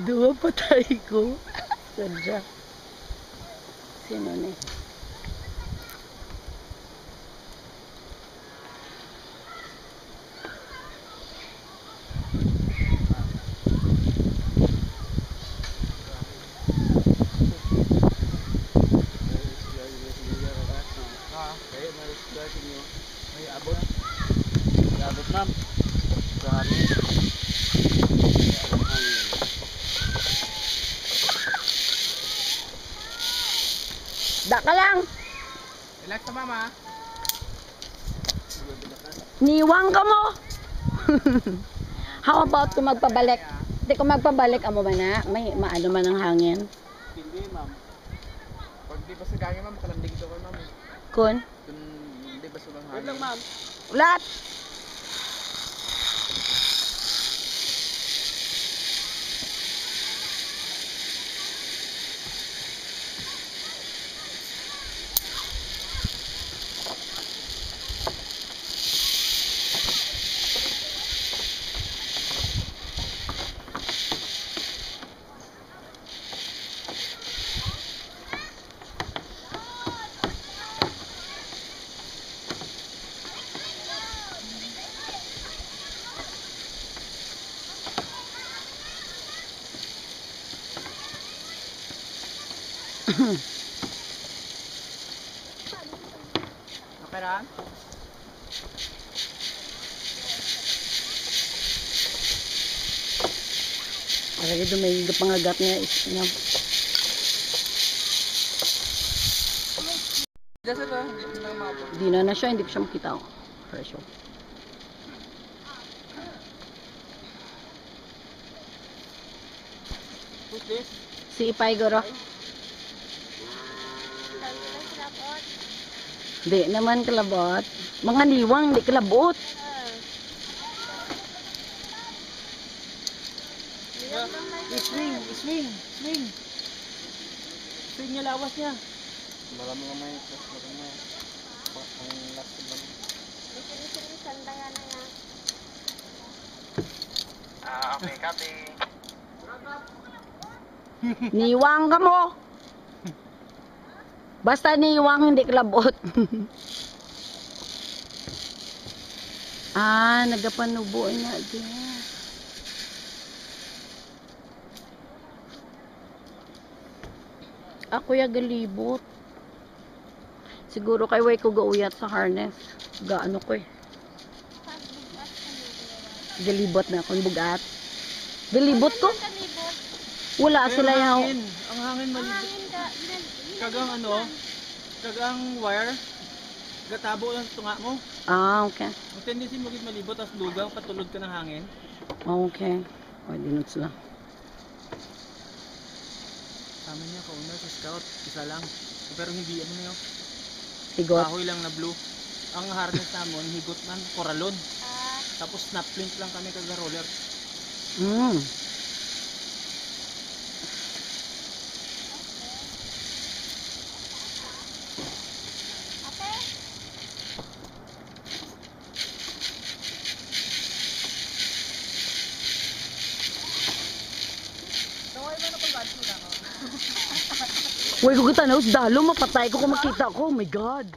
Dua patay ko. Sadya. Sino ni? May abot. May abot, ma'am. Grabe. Daka lang. Relax na, mama. Niwang ka mo. How about kung magpabalik? Hindi, kung magpabalik amo ba na? May maano man ang hangin. Hindi, ma'am. Pag di ba sa gangin, ma'am, makalandig ito ko, ma'am. Kun? Kung di ba sa hangin. Wait lang, ma'am. Ulat. Okay na? Parang ito may pangagat niya. Dasa ba? Di na siya, hindi ko siya makita. Presyo. Who's this? Si Ipay Goro. Di naman kalabot. Mga niwang, di kalabot. Swing, swing, swing. Swing niya, lawas niya. Marami nga may ang last ba? Okay, copy. Niwang ka mo. Basta niwang, hindi kalabot. Nagapanubo na din. Ako ya galibot. Siguro kay way ko gauyat sa harness. Gaano ko eh. Galibot na akong bugat. Galibot ko? Wala sila yung... Ang hangin malibot. Kagang ano? Kagang wire. Gatabo lang tunga mo. Okay. Ang tendency mo gid malibot as lugaw patulog ka ng hangin. Okay. O, dinuts lang. Tama niya kauna sa scout, isa lang. Pero hindi ano na yun. Higot. Kahoy lang na blue. Ang harness namon higot man koralon. Tapos snap flint lang kami kaga roller. Uy, kung kita na, dalo, mapatay ko kung makita ko. Oh my God.